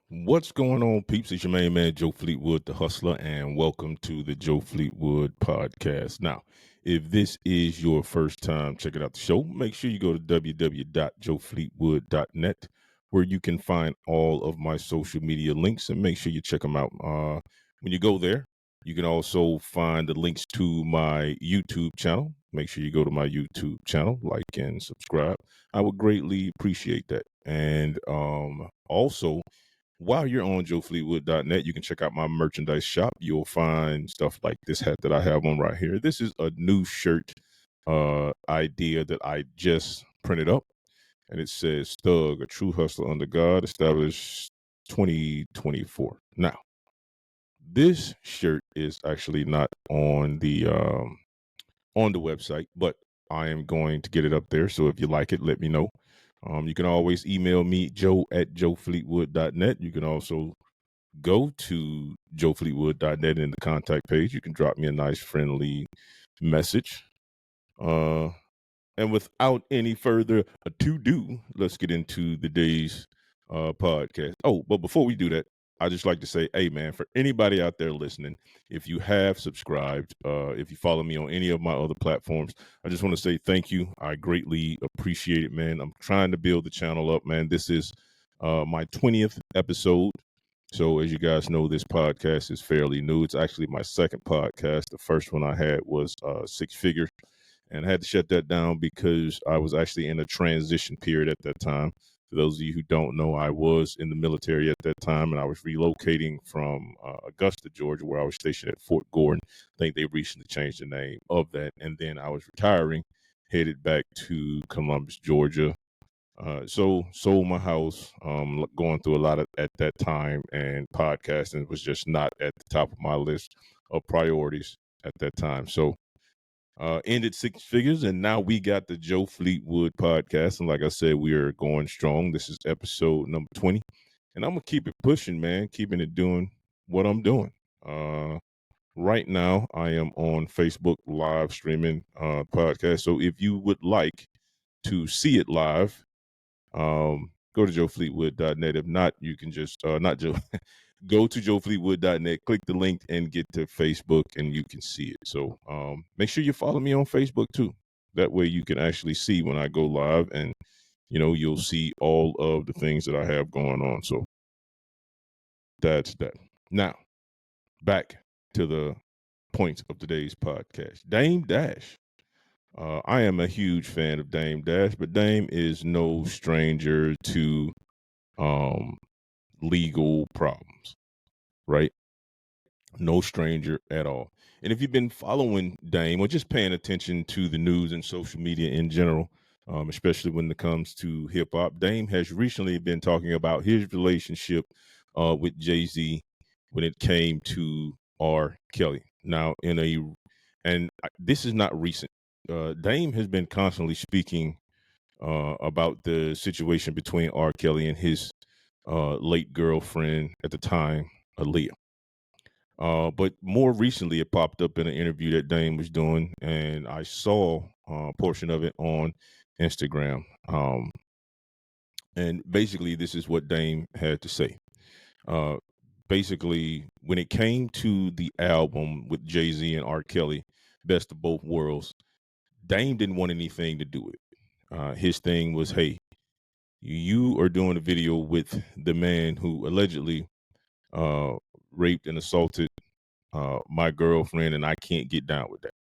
What's going on, peeps? It's your main man, Joe Fleetwood, the hustler, and welcome to the Joe Fleetwood Podcast. Now, if this is your first time checking out the show, make sure you go to www.joefleetwood.net, where you can find all of my social media links, and make sure you check them out. When you go there, you can also find the links to my YouTube channel. Make sure you go to my YouTube channel, like and subscribe. I would greatly appreciate that. And also, while you're on joefleetwood.net, you can check out my merchandise shop. You'll find stuff like this hat that I have on right here. This is a new shirt idea that I just printed up, and it says Thug, a true hustler under God, established 2024. Now, this shirt is actually not on the website, but I am going to get it up there. So if you like it, let me know. You can always email me, joe@joefleetwood.net. You can also go to joefleetwood.net in the contact page. You can drop me a nice, friendly message. And without any further to-do, let's get into the day's podcast. Oh, but before we do that, I just like to say, hey, man, for anybody out there listening, if you have subscribed, if you follow me on any of my other platforms, I just want to say thank you. I greatly appreciate it, man. I'm trying to build the channel up, man. This is my 20th episode. So as you guys know, this podcast is fairly new. It's actually my second podcast. The first one I had was Six Figures, and I had to shut that down because I was actually in a transition period at that time. For those of you who don't know, I was in the military at that time, and I was relocating from Augusta, Georgia, where I was stationed at Fort Gordon. I think they recently changed the name of that. And then I was retiring, headed back to Columbus, Georgia. So sold my house, going through a lot at that time, and podcasting was just not at the top of my list of priorities at that time. So ended Six Figures, and now we got the Joe Fleetwood Podcast. And like I said, we are going strong. This is episode number 20, and I'm gonna keep it pushing, man, keeping it doing what I'm doing. Right now, I am on Facebook live streaming podcast. So if you would like to see it live, go to joefleetwood.net. If not, you can just not Joe go to joefleetwood.net, click the link, and get to Facebook, and you can see it. So make sure you follow me on Facebook too. That way you can actually see when I go live, and you'll see all of the things that I have going on. So that's that. Now, back to the point of today's podcast. Dame Dash. I am a huge fan of Dame Dash, but Dame is no stranger to um, legal problems, right? No stranger at all. And if you've been following Dame or just paying attention to the news and social media in general, especially when it comes to hip hop, Dame has recently been talking about his relationship with Jay-Z when it came to R. Kelly. Now, this is not recent. Dame has been constantly speaking about the situation between R. Kelly and his late girlfriend at the time, Aaliyah. But more recently, it popped up in an interview that Dame was doing, and I saw a portion of it on Instagram. And basically, this is what Dame had to say. Uh, Basically, when it came to the album with Jay-Z and R. Kelly, Best of Both Worlds, Dame didn't want anything to do with it. His thing was, hey, you are doing a video with the man who allegedly uh, raped and assaulted my girlfriend, and I can't get down with that.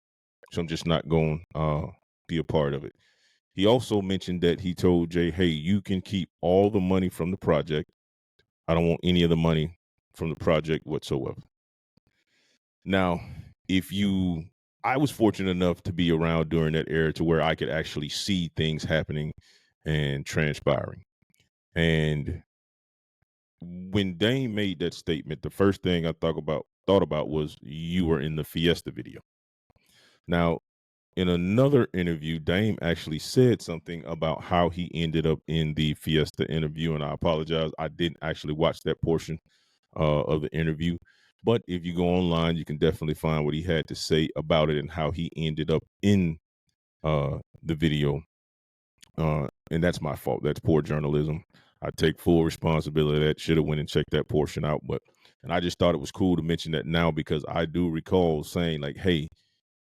So I'm just not going to be a part of it. He also mentioned that he told Jay, hey, you can keep all the money from the project. I don't want any of the money from the project whatsoever. Now, I was fortunate enough to be around during that era to where I could actually see things happening and transpiring. And when Dame made that statement, the first thing I thought about was you were in the Fiesta video. Now, in another interview, Dame actually said something about how he ended up in the Fiesta interview, and I apologize, I didn't actually watch that portion of the interview. But if you go online, you can definitely find what he had to say about it and how he ended up in the video. And that's my fault. That's poor journalism. I take full responsibility of that. Should have went and checked that portion out, and I just thought it was cool to mention that now because I do recall saying like, "Hey,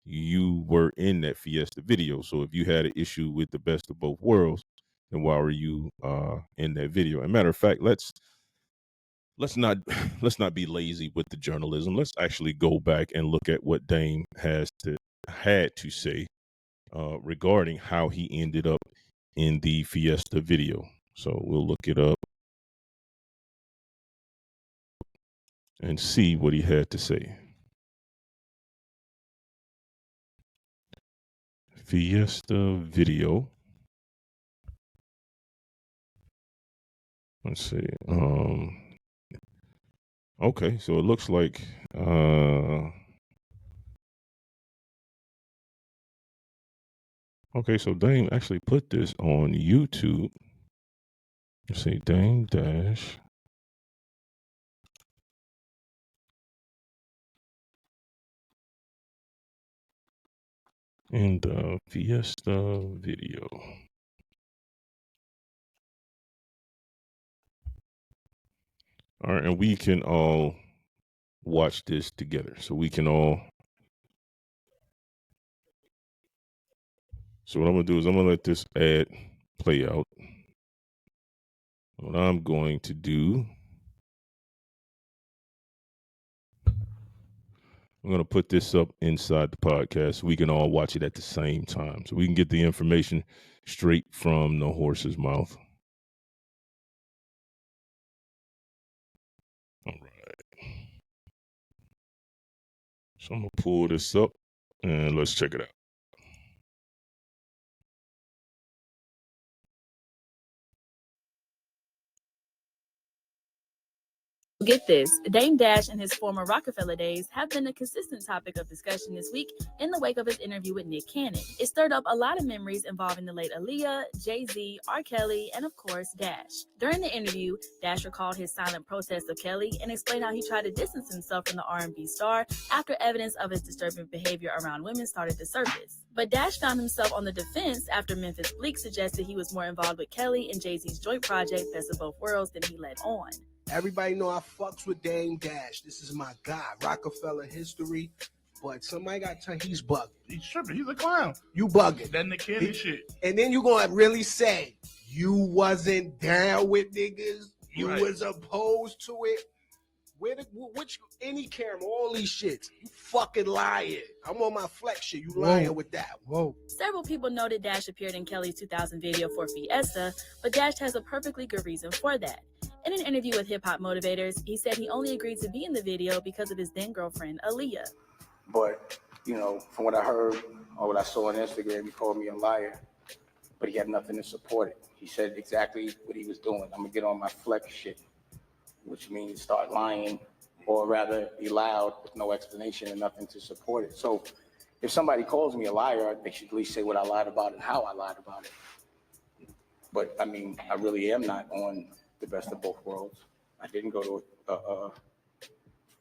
you were in that Fiesta video, so if you had an issue with the best of both worlds, then why were you in that video?" And matter of fact, let's not let's not be lazy with the journalism. Let's actually go back and look at what Dame had to say regarding how he ended up in the Fiesta video. So we'll look it up and see what he had to say. Fiesta video. Let's see. Okay, so it looks like okay, so Dame actually put this on YouTube. Let's see, Dame Dash. In the Fiesta video. All right, and we can all watch this together. So we can all. So what I'm gonna do is I'm gonna let this ad play out. What I'm going to do, I'm gonna put this up inside the podcast so we can all watch it at the same time, so we can get the information straight from the horse's mouth. All right. So I'm gonna pull this up and let's check it out. Get this, Dame Dash and his former Rockefeller days have been a consistent topic of discussion this week in the wake of his interview with Nick Cannon. It stirred up a lot of memories involving the late Aaliyah, Jay-Z, R. Kelly, and of course, Dash. During the interview, Dash recalled his silent protest of Kelly and explained how he tried to distance himself from the R&B star after evidence of his disturbing behavior around women started to surface. But Dash found himself on the defense after Memphis Bleak suggested he was more involved with Kelly and Jay-Z's joint project, Best of Both Worlds, than he let on. Everybody know I fucks with Dame Dash. This is my guy, Rockefeller history. But somebody got to tell he's bugging. He's tripping. He's a clown. You bugging. That Nick Cannon shit. And then you gonna really say you wasn't down with niggas. You was opposed to it. Which any camera, all these shits. You fucking lying. I'm on my flex shit. You lying with that. Whoa. Several people noted Dash appeared in Kelly's 2000 video for Fiesta, but Dash has a perfectly good reason for that. In an interview with Hip Hop Motivators, he said he only agreed to be in the video because of his then girlfriend, Aaliyah. But, you know, from what I heard or what I saw on Instagram, he called me a liar, but he had nothing to support it. He said exactly what he was doing. I'm gonna get on my flex shit, which means start lying, or rather be loud with no explanation and nothing to support it. So if somebody calls me a liar, they should at least say what I lied about and how I lied about it. But I mean, I really am not on the Best of Both Worlds. I didn't go to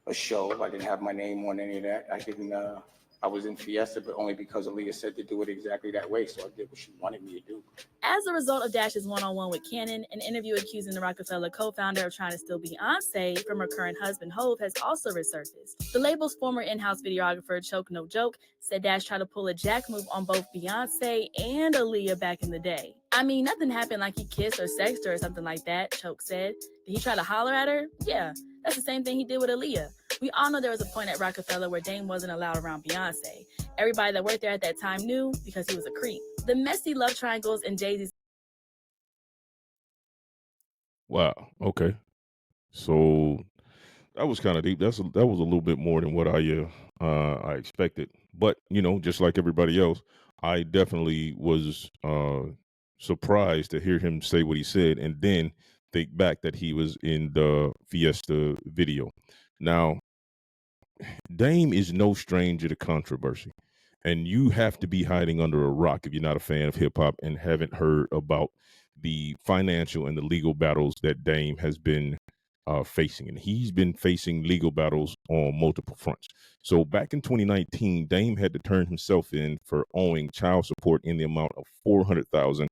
a show. I didn't have my name on any of that. I was in Fiesta, but only because Aaliyah said to do it exactly that way. So I did what she wanted me to do. As a result of Dash's one-on-one with Cannon, an interview accusing the Rockefeller co-founder of trying to steal Beyonce from her current husband, Hove, has also resurfaced. The label's former in-house videographer, Choke No Joke, said Dash tried to pull a jack move on both Beyonce and Aaliyah back in the day. I mean, nothing happened like he kissed or sexed her or something like that, Choke said. Did he try to holler at her? Yeah, that's the same thing he did with Aaliyah. We all know there was a point at Rockefeller where Dame wasn't allowed around Beyonce. Everybody that worked there at that time knew because he was a creep. The messy love triangles and Jay-Z's. Wow. Okay. So that was kind of deep. That was a little bit more than what I expected. But you know, just like everybody else, I definitely was surprised to hear him say what he said, and then think back that he was in the Fiesta video. Now, Dame is no stranger to controversy, and you have to be hiding under a rock if you're not a fan of hip hop and haven't heard about the financial and the legal battles that Dame has been facing. And he's been facing legal battles on multiple fronts. So back in 2019, Dame had to turn himself in for owing child support in the amount of $400,000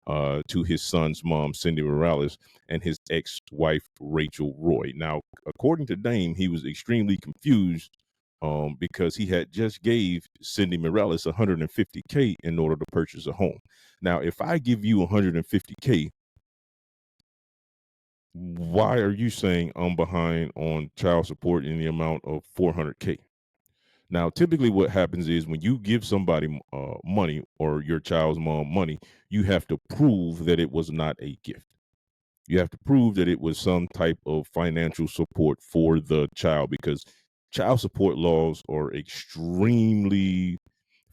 to his son's mom, Cindy Morales, and his ex-wife, Rachel Roy. Now, according to Dame, he was extremely confused because he had just gave Cindy Morales $150K in order to purchase a home. Now, if I give you $150K, why are you saying I'm behind on child support in the amount of $400K? Now, typically what happens is when you give somebody money or your child's mom money, you have to prove that it was not a gift. You have to prove that it was some type of financial support for the child, because child support laws are extremely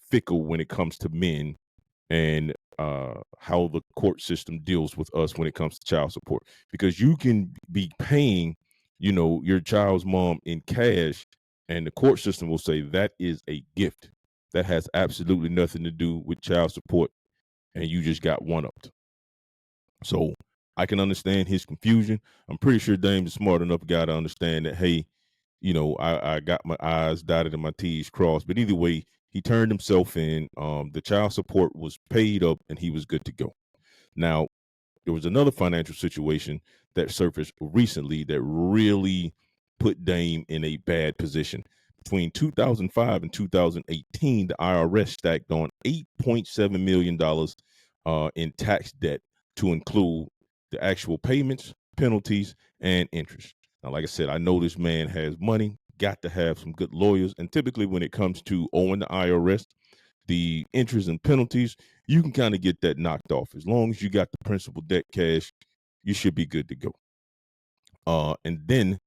fickle when it comes to men and how the court system deals with us when it comes to child support. Because you can be paying, your child's mom in cash, and the court system will say that is a gift. That has absolutely nothing to do with child support, and you just got one-upped. So I can understand his confusion. I'm pretty sure Dame's a smart enough guy to understand that, hey, I got my I's dotted and my T's crossed. But either way, he turned himself in. The child support was paid up and he was good to go. Now, there was another financial situation that surfaced recently that really put Dame in a bad position. Between 2005 and 2018, the IRS stacked on $8.7 million in tax debt to include the actual payments, penalties, and interest. Now, like I said, I know this man has money, got to have some good lawyers. And typically when it comes to owing the IRS, the interest and penalties, you can kind of get that knocked off. As long as you got the principal debt cash, you should be good to go. And then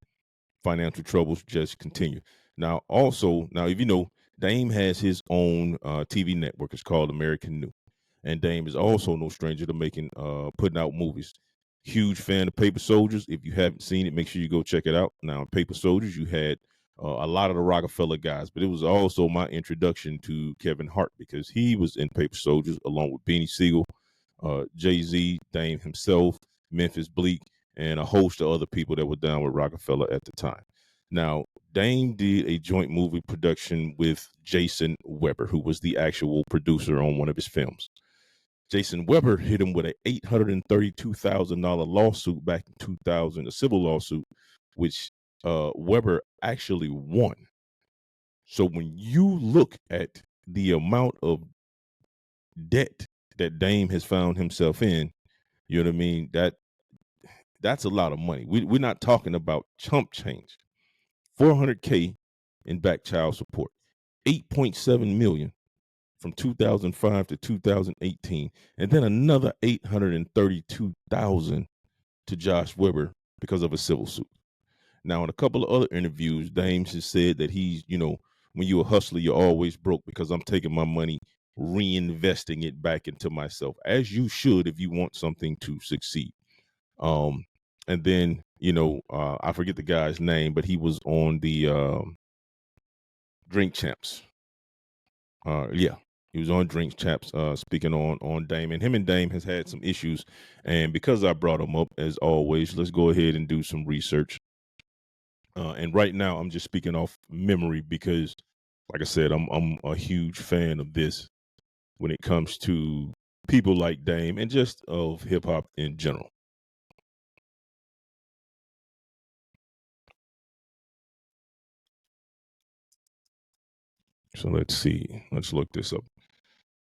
financial troubles just continue. Now, if you know, Dame has his own TV network. It's called American New. And Dame is also no stranger to putting out movies. Huge fan of Paper Soldiers. If you haven't seen it, make sure you go check it out. Now, in Paper Soldiers, you had a lot of the Rockefeller guys, but it was also my introduction to Kevin Hart, because he was in Paper Soldiers along with Beanie Siegel, Jay-Z, Dame himself, Memphis Bleak, and a host of other people that were down with Rockefeller at the time. Now, Dame did a joint movie production with Jason Weber, who was the actual producer on one of his films. Jason Weber hit him with an $832,000 lawsuit back in 2000, a civil lawsuit, which Weber actually won. So when you look at the amount of debt that Dame has found himself in, you know what I mean? That's a lot of money. We're not talking about chump change. $400K in back child support, $8.7 million from 2005 to 2018, and then another $832,000 to Josh Weber because of a civil suit. Now, in a couple of other interviews, Dame has said that he's, when you're a hustler, you're always broke, because I'm taking my money, reinvesting it back into myself, as you should if you want something to succeed. And then, I forget the guy's name, but he was on the Drink Champs. He was on Drink Champs speaking on Dame, and him and Dame has had some issues. And because I brought him up, as always, let's go ahead and do some research. And right now, I'm just speaking off memory because, like I said, I'm a huge fan of this when it comes to people like Dame and just of hip hop in general. So let's see. Let's look this up.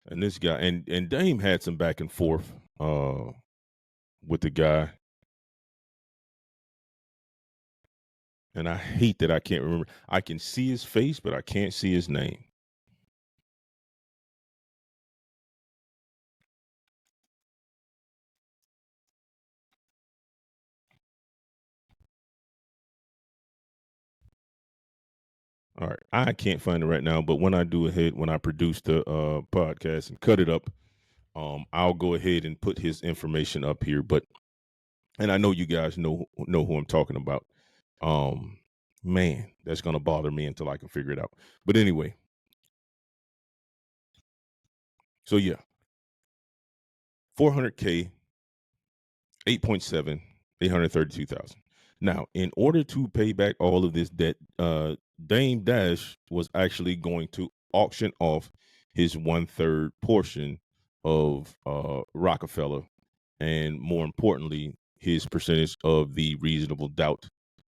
And this guy, and Dame had some back and forth with the guy. And I hate that I can't remember. I can see his face, but I can't see his name. All right. I can't find it right now, but when I produce the podcast and cut it up, I'll go ahead and put his information up here. And I know you guys know who I'm talking about. Man, that's gonna bother me until I can figure it out. But anyway, so yeah, 400K, 8.7, 832,000. Now, in order to pay back all of this debt, Dame Dash was actually going to auction off his 1/3 portion of Rockefeller, and more importantly, his percentage of the Reasonable Doubt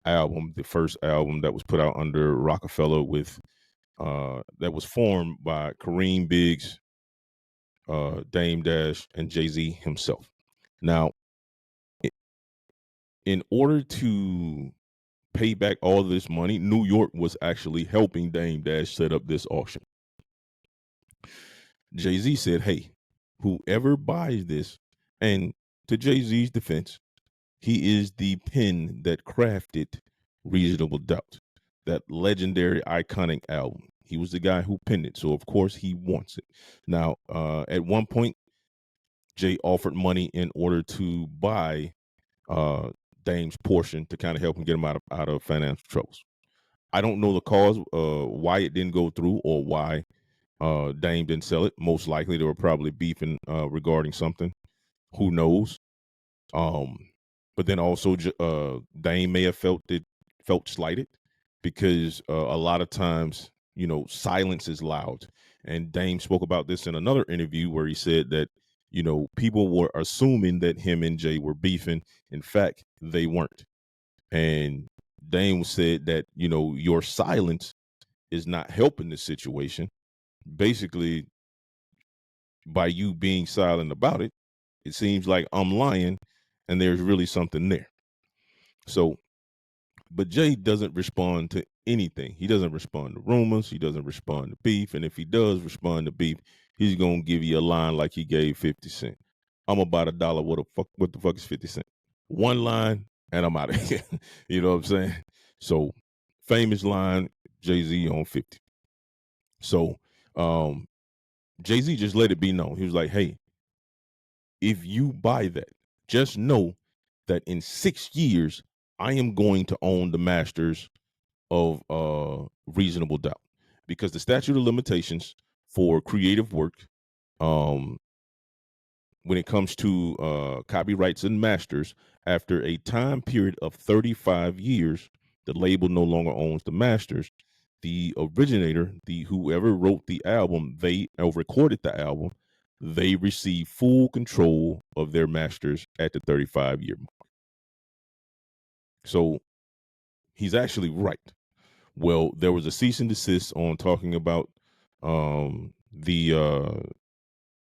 album, the first album that was put out under Rockefeller with that was formed by Kareem Biggs, Dame Dash, and Jay-Z himself. Now, in order to pay back all of this money, New York was actually helping Dame Dash set up this auction. Jay-Z said, hey, whoever buys this, and to Jay-Z's defense, he is the pen that crafted Reasonable Doubt, that legendary, iconic album. He was the guy who penned it, so of course he wants it. Now, at one point, Jay offered money in order to buy Dame's portion to kind of help him get him out of financial troubles. I don't know the cause, why it didn't go through, or why Dame didn't sell it. Most likely, they were probably beefing regarding something. Who knows? But then also, Dame may have felt slighted, because a lot of times, silence is loud. And Dame spoke about this in another interview where he said that, people were assuming that him and Jay were beefing. In fact, they weren't. And Dame said that, your silence is not helping the situation. Basically, by you being silent about it, it seems like I'm lying and there's really something there. So, but Jay doesn't respond to anything. He doesn't respond to rumors. He doesn't respond to beef. And if he does respond to beef, he's going to give you a line like he gave 50 Cent. I'm about $1. What the fuck is 50 Cent? One line and I'm out of here. You know what I'm saying? So, famous line, Jay-Z on 50. So, Jay-Z just let it be known. He was like, hey, if you buy that, just know that in 6 years, I am going to own the masters of Reasonable Doubt, because the statute of limitations for creative work, when it comes to copyrights and masters, after a time period of 35 years, the label no longer owns the masters. The originator, whoever wrote the album, recorded the album, they receive full control of their masters at the 35-year mark. So he's actually right. Well, there was a cease and desist on talking about the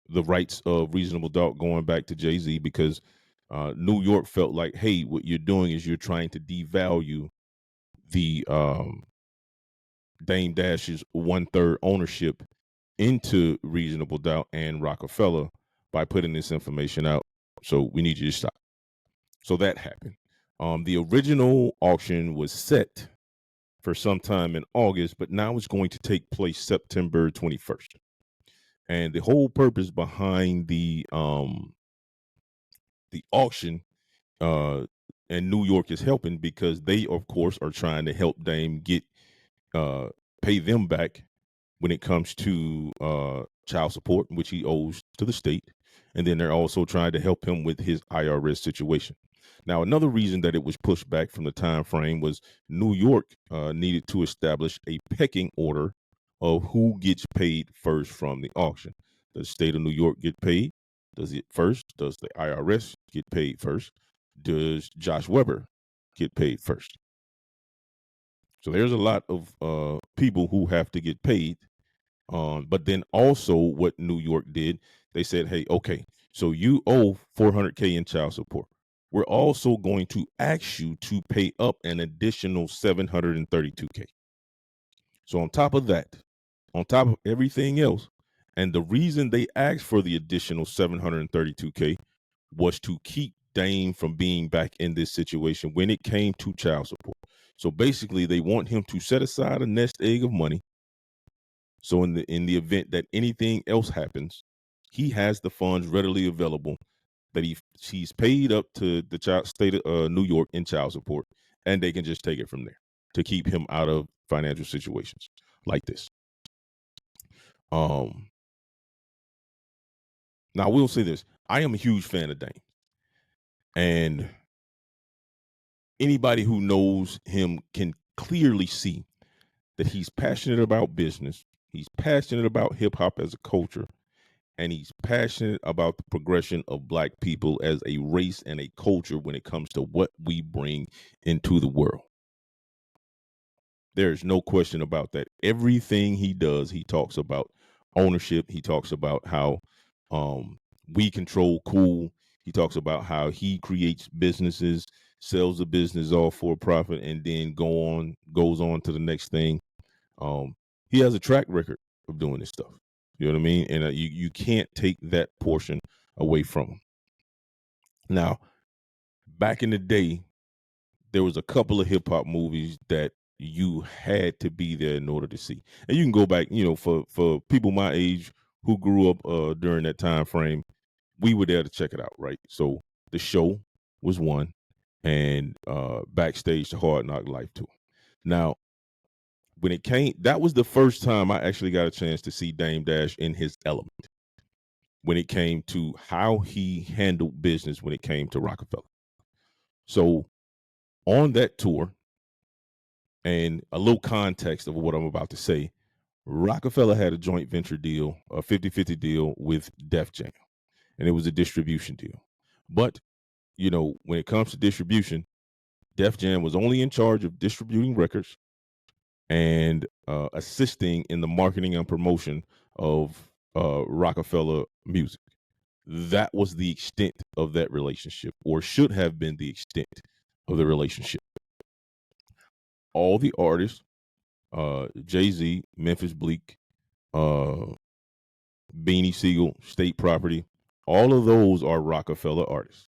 rights of Reasonable Doubt going back to Jay-Z, because New York felt like, hey, what you're doing is you're trying to devalue the Dame Dash's 1/3 ownership into Reasonable Doubt and Rockefeller by putting this information out. So we need you to stop. So that happened. The original auction was set for sometime in August, but now it's going to take place September 21st. And the whole purpose behind the auction, and New York is helping, because they, of course, are trying to help Dame pay them back when it comes to child support, which he owes to the state. And then they're also trying to help him with his IRS situation. Now, another reason that it was pushed back from the time frame was New York needed to establish a pecking order of who gets paid first from the auction. Does the state of New York get paid? Does it first? Does the IRS get paid first? Does Josh Weber get paid first? So there's a lot of people who have to get paid. But then also what New York did, they said, hey, okay, so you owe $400K in child support. We're also going to ask you to pay up an additional $732K. So on top of that, on top of everything else, and the reason they asked for the additional $732K was to keep Dame from being back in this situation when it came to child support. So basically, they want him to set aside a nest egg of money. So in the event that anything else happens, he has the funds readily available that he's paid up to the state of New York in child support, and they can just take it from there to keep him out of financial situations like this. Now I will say this: I am a huge fan of Dame, and anybody who knows him can clearly see that he's passionate about business. He's passionate about hip hop as a culture. and he's passionate about the progression of Black people as a race and a culture when it comes to what we bring into the world. There's no question about that. Everything he does, he talks about ownership. He talks about how we control cool. He talks about how he creates businesses, sells the business all for profit, and then goes on to the next thing. He has a track record of doing this stuff. You know what I mean? And you can't take that portion away from him. Now, back in the day, there was a couple of hip hop movies that you had to be there in order to see. And you can go back, for people my age who grew up during that time frame, we were there to check it out, right? So The Show was one, and Backstage to Hard Knock Life too. Now, when it came, that was the first time I actually got a chance to see Dame Dash in his element when it came to how he handled business when it came to Rockefeller. So on that tour, and a little context of what I'm about to say, Rockefeller had a joint venture deal, a 50-50 deal with Def Jam, and it was a distribution deal. But, when it comes to distribution, Def Jam was only in charge of distributing records and assisting in the marketing and promotion of Rockefeller music. That was the extent of that relationship, or should have been the extent of the relationship. All the artists, Jay-Z, Memphis Bleak, Beanie Siegel, State Property, all of those are Rockefeller artists.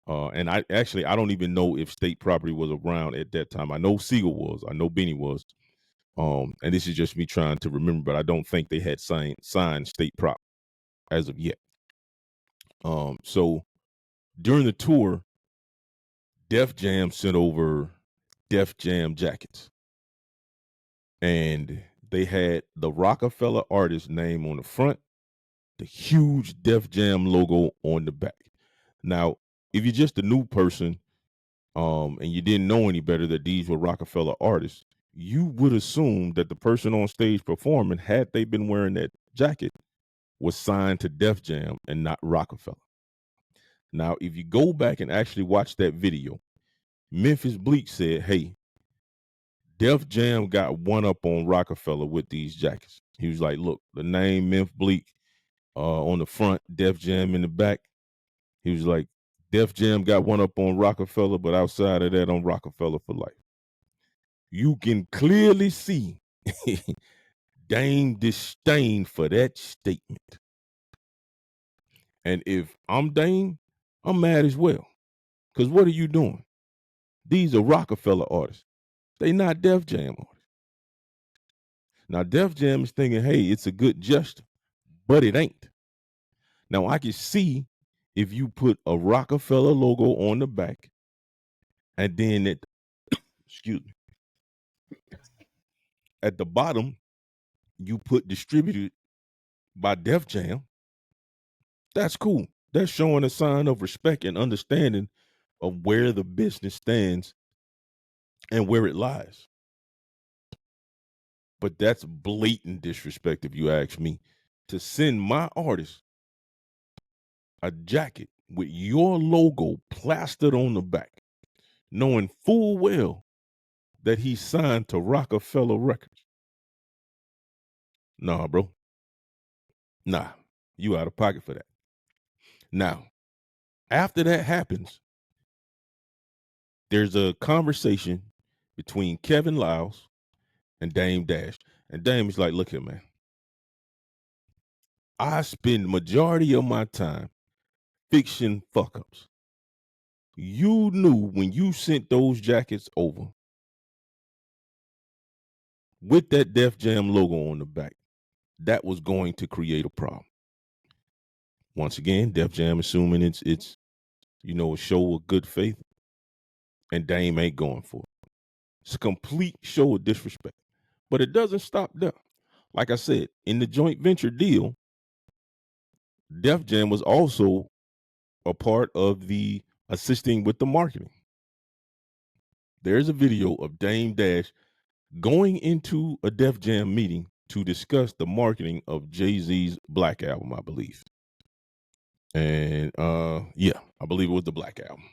And I don't even know if State Property was around at that time. I know Siegel was. I know Beanie was. And this is just me trying to remember, but I don't think they had signed State Prop as of yet. So during the tour, Def Jam sent over Def Jam jackets. And they had the Rockefeller artist name on the front, the huge Def Jam logo on the back. Now, if you're just a new person, and you didn't know any better that these were Rockefeller artists, you would assume that the person on stage performing, had they been wearing that jacket, was signed to Def Jam and not Rockefeller. Now, if you go back and actually watch that video, Memphis Bleak said, hey, Def Jam got one up on Rockefeller with these jackets. He was like, look, the name Memphis Bleak on the front, Def Jam in the back. He was like, Def Jam got one up on Rockefeller, but outside of that, on Rockefeller for life. You can clearly see Dame disdain for that statement. And if I'm Dame, I'm mad as well. Because what are you doing? These are Rockefeller artists. They not Def Jam artists. Now, Def Jam is thinking, hey, it's a good gesture, but it ain't. Now, I can see if you put a Rockefeller logo on the back, and then excuse me, at the bottom, you put distributed by Def Jam. That's cool. That's showing a sign of respect and understanding of where the business stands and where it lies. But that's blatant disrespect, if you ask me, to send my artist a jacket with your logo plastered on the back, knowing full well that he signed to Rockefeller Records. Nah, bro. Nah, you out of pocket for that. Now, after that happens, there's a conversation between Kevin Lyles and Dame Dash. And Dame is like, look here, man. I spend majority of my time fixing fuck-ups. You knew when you sent those jackets over with that Def Jam logo on the back, that was going to create a problem. Once again, Def Jam assuming it's a show of good faith, and Dame ain't going for it. It's a complete show of disrespect. But it doesn't stop there. Like I said, in the joint venture deal, Def Jam was also a part of the assisting with the marketing. There's a video of Dame Dash going into a Def Jam meeting to discuss the marketing of Jay-Z's Black Album, I believe. And yeah, I believe it was the Black Album.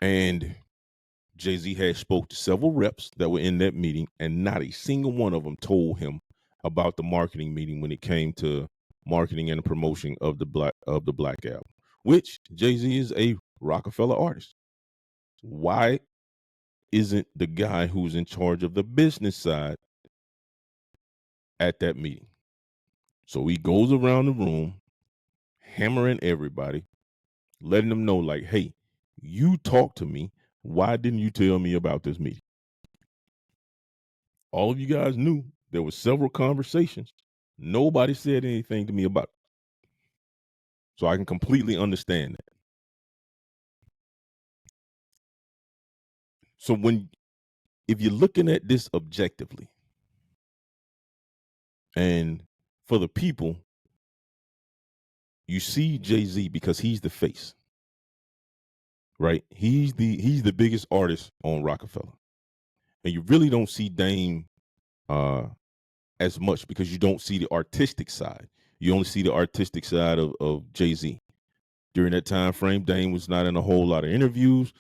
And Jay-Z had spoke to several reps that were in that meeting, and not a single one of them told him about the marketing meeting when it came to marketing and promotion of the Black Album, which Jay-Z is a Rockefeller artist. Why isn't the guy who's in charge of the business side at that meeting? So he goes around the room, hammering everybody, letting them know, like, hey, you talk to me. Why didn't you tell me about this meeting? All of you guys knew there were several conversations. Nobody said anything to me about it. So I can completely understand that. So if you're looking at this objectively, and for the people, you see Jay-Z because he's the face, right? He's the biggest artist on Rockefeller. And you really don't see Dame as much because you don't see the artistic side. You only see the artistic side of Jay-Z. During that time frame, Dame was not in a whole lot of interviews.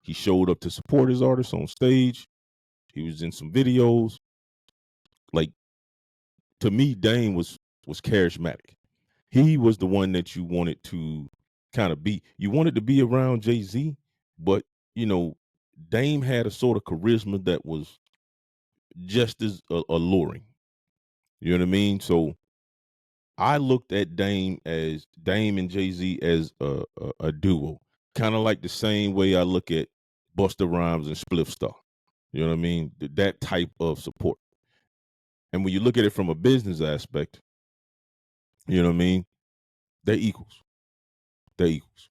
He showed up to support his artists on stage. He was in some videos. Like, to me, Dame was charismatic. He was the one that you wanted to kind of be. You wanted to be around Jay-Z, but, you know, Dame had a sort of charisma that was just as alluring. You know what I mean? So I looked at Dame and Jay-Z as a duo, kind of like the same way I look at Busta Rhymes and Spliff Star. You know what I mean? That type of support. And when you look at it from a business aspect, you know what I mean? They're equals. They're equals.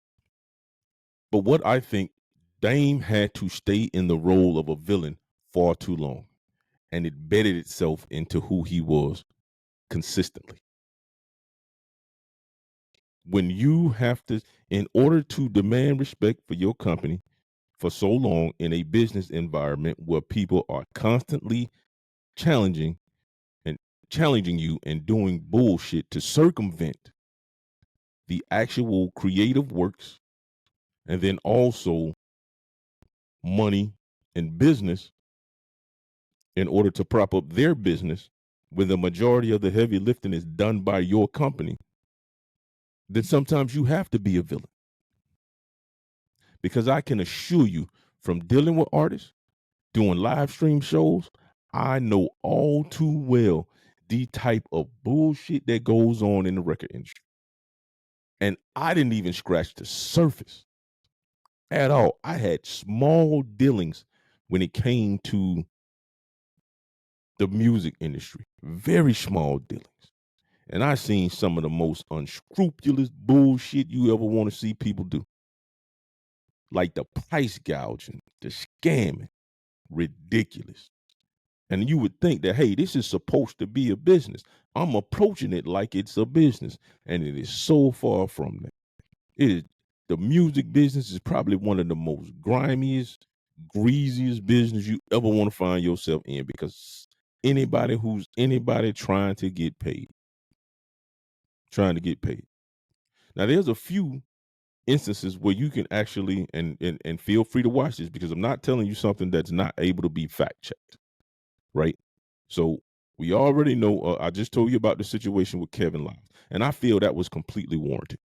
But what I think, Dame had to stay in the role of a villain far too long. And it bedded itself into who he was consistently. When you have to, in order to demand respect for your company for so long in a business environment where people are constantly challenging you and doing bullshit to circumvent the actual creative works, and then also money and business in order to prop up their business, when the majority of the heavy lifting is done by your company, then sometimes you have to be a villain. Because I can assure you, from dealing with artists, doing live stream shows, I know all too well the type of bullshit that goes on in the record industry. And I didn't even scratch the surface at all. I had small dealings when it came to the music industry, very small dealings. And I seen some of the most unscrupulous bullshit you ever want to see people do. Like the price gouging, the scamming, ridiculous. And you would think that, hey, this is supposed to be a business. I'm approaching it like it's a business. And it is so far from that. It is, the music business is probably one of the most grimiest, greasiest business you ever want to find yourself in, because anybody trying to get paid. Now, there's a few instances where you can actually, and feel free to watch this, because I'm not telling you something that's not able to be fact checked, right? So we already know, I just told you about the situation with Kevin Liles, and I feel that was completely warranted.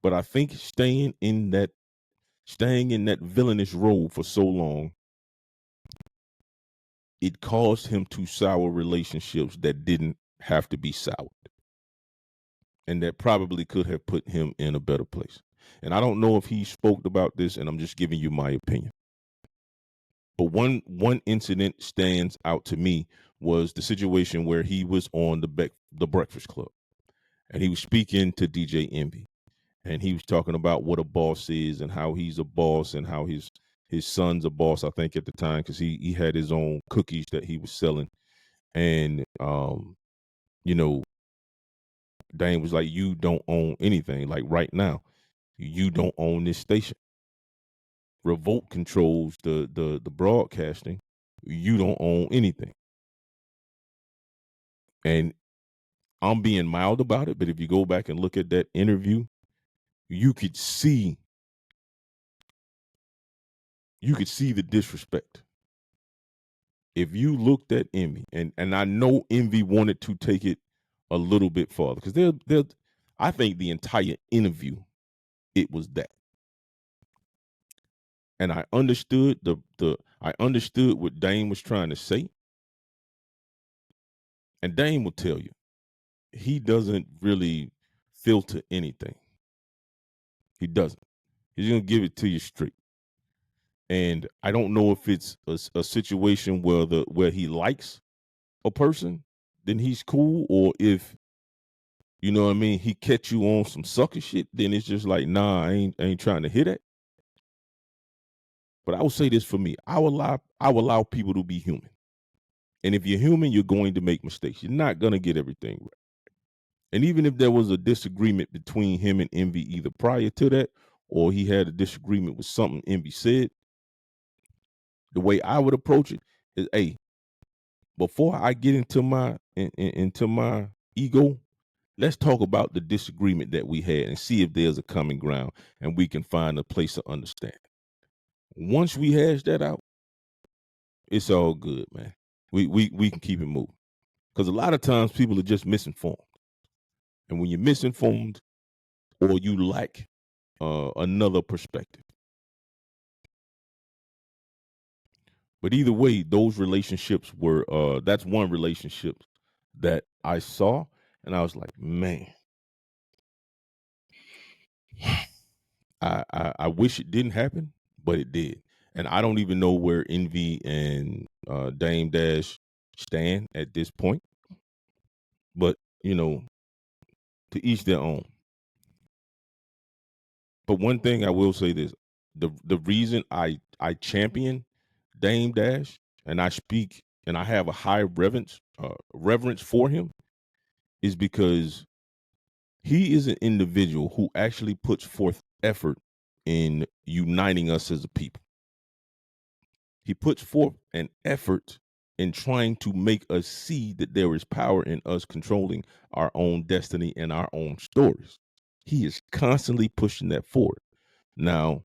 But I think staying in that villainous role for so long, it caused him to sour relationships that didn't have to be soured, and that probably could have put him in a better place. And I don't know if he spoke about this, and I'm just giving you my opinion. But one incident stands out to me, was the situation where he was on the Breakfast Club, and he was speaking to DJ Envy, and he was talking about what a boss is and how he's a boss, and how his son's a boss, I think, at the time, because he had his own cookies that he was selling. And you know, Dane was like, you don't own anything. Like, right now, you don't own this station. Revolt controls the broadcasting. You don't own anything. And I'm being mild about it, but if you go back and look at that interview, you could see the disrespect. If you looked at Envy, and I know Envy wanted to take it a little bit farther, because they're I think the entire interview, it was that. And I understood I understood what Dame was trying to say. And Dame will tell you, he doesn't really filter anything. He doesn't. He's gonna give it to you straight. And I don't know if it's a situation where he likes a person, then he's cool, or if, you know what I mean, he catch you on some sucker shit, then it's just like, nah, I ain't trying to hit it. But I will say this for me. I will allow people to be human. And if you're human, you're going to make mistakes. You're not going to get everything right. And even if there was a disagreement between him and Envy either prior to that, or he had a disagreement with something Envy said, the way I would approach it is, hey, before I get into my ego, let's talk about the disagreement that we had and see if there's a common ground and we can find a place of understanding. Once we hash that out, it's all good, man. We can keep it moving. Because a lot of times people are just misinformed. And when you're misinformed or you lack another perspective. But either way, those relationships were, that's one relationship that I saw. And I was like, man, I wish it didn't happen, but it did. And I don't even know where Envy and Dame Dash stand at this point. But, you know, to each their own. But one thing I will say this, the reason I champion Dame Dash and I speak and I have a high reverence for him is because he is an individual who actually puts forth effort in uniting us as a people. He puts forth an effort in trying to make us see that there is power in us controlling our own destiny and our own stories. He is constantly pushing that forward. Now,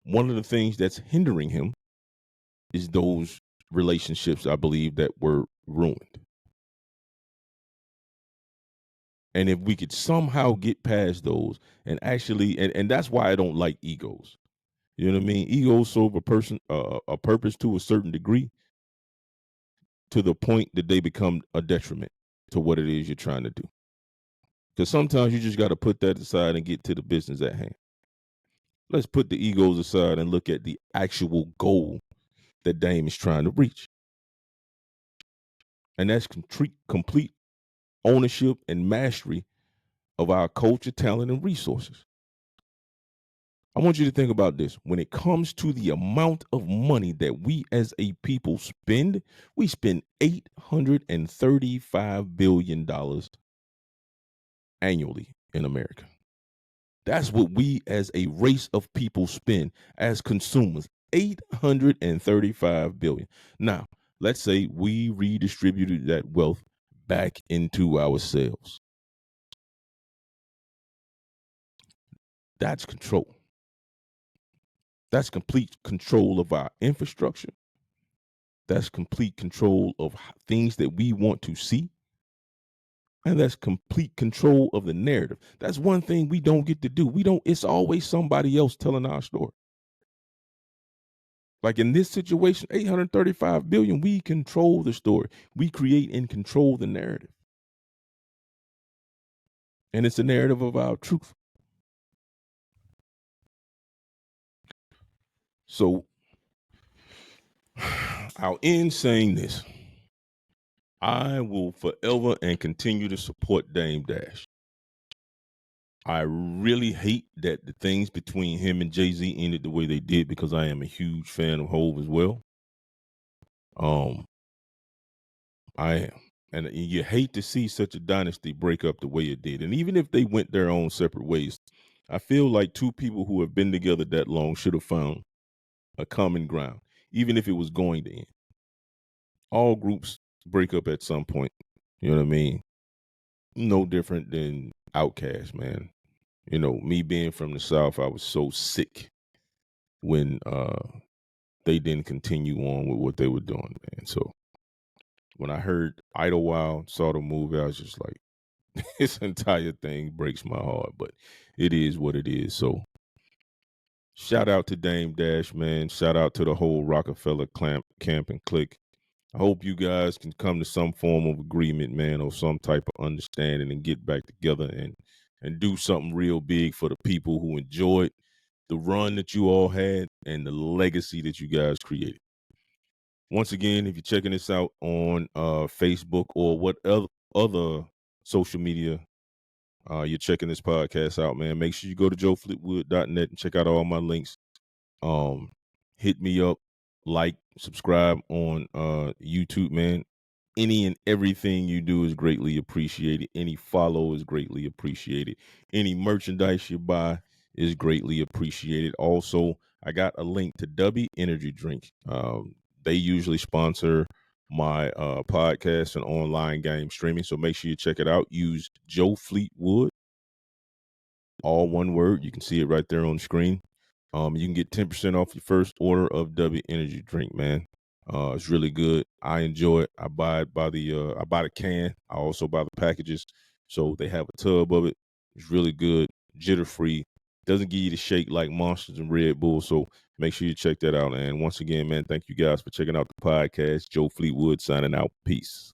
one of the things that's hindering him is those relationships, I believe, that were ruined. And if we could somehow get past those and actually, and that's why I don't like egos. You know what I mean? Egos serve a purpose to a certain degree, to the point that they become a detriment to what it is you're trying to do. Because sometimes you just got to put that aside and get to the business at hand. Let's put the egos aside and look at the actual goal that Dame is trying to reach. And that's complete ownership and mastery of our culture, talent, and resources. I want you to think about this. When it comes to the amount of money that we as a people spend, we spend $835 billion annually in America. That's what we as a race of people spend as consumers, $835 billion. Now, let's say we redistributed that wealth back into ourselves. That's control. That's complete control of our infrastructure. That's complete control of things that we want to see. And that's complete control of the narrative. That's one thing we don't get to do. It's always somebody else telling our story. Like in this situation, 835 billion, we control the story. We create and control the narrative. And it's a narrative of our truth. So I'll end saying this. I will forever and continue to support Dame Dash. I really hate that the things between him and Jay-Z ended the way they did, because I am a huge fan of Hov as well. I am. And you hate to see such a dynasty break up the way it did. And even if they went their own separate ways, I feel like two people who have been together that long should have found a common ground, even if it was going to end. All groups break up at some point. You know what I mean? No different than Outkast, man. You know, me being from the South, I was so sick when they didn't continue on with what they were doing, man. So when I heard Idlewild, saw the movie, I was just like, this entire thing breaks my heart, but it is what it is. So shout out to Dame Dash, man. Shout out to the whole Rockefeller camp and clique. I hope you guys can come to some form of agreement, man, or some type of understanding and get back together and do something real big for the people who enjoyed the run that you all had and the legacy that you guys created. Once again, if you're checking this out on Facebook or what other social media you're checking this podcast out, man, make sure you go to joefleetwood.net and check out all my links. Hit me up, like, subscribe on YouTube, man. Any and everything you do is greatly appreciated. Any follow is greatly appreciated. Any merchandise you buy is greatly appreciated. Also, I got a link to W Energy Drink. They usually sponsor my podcast and online game streaming, so make sure you check it out. Use Joe Fleetwood, all one word. You can see it right there on the screen. You can get 10% off your first order of W Energy Drink, man. It's really good. I enjoy it. I buy it by I buy the can. I also buy the packages. So they have a tub of it. It's really good. Jitter free. Doesn't give you the shake like Monsters and Red Bull. So make sure you check that out. And once again, man, thank you guys for checking out the podcast. Joe Fleetwood signing out. Peace.